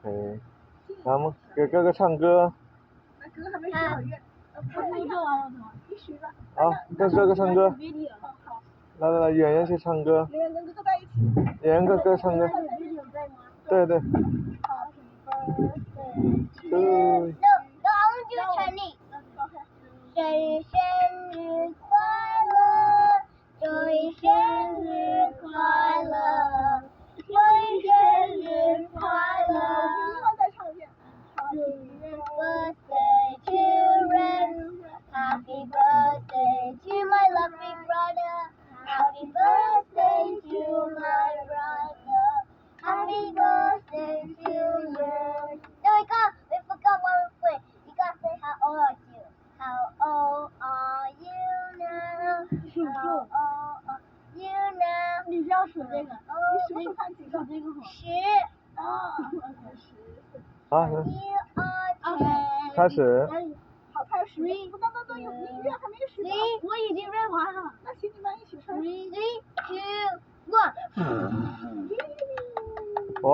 嗯，咱们给哥哥唱歌。哥哥还没学好乐。好，跟哥哥唱歌。来，圆圆去唱歌。圆圆跟哥哥在一起。圆圆跟哥哥唱歌。对对。No, I want to do Chinese. 生日快乐，祝你生日快乐，祝你生日快乐。再唱一遍。Happy birthday, children. Happy birthday to my lovely brother. Happy birthday to my brother. Happy birthday to you. There we go. We forgot one thing. You gotta say how old are you? How old are you now? How old are you now? 你不要数这个，你数数看几个？10。好， You are 10. 开始。好，开始。等，有音乐还没数呢。我已经认完了。那请你们一起唱。 3, 2, 1。哇。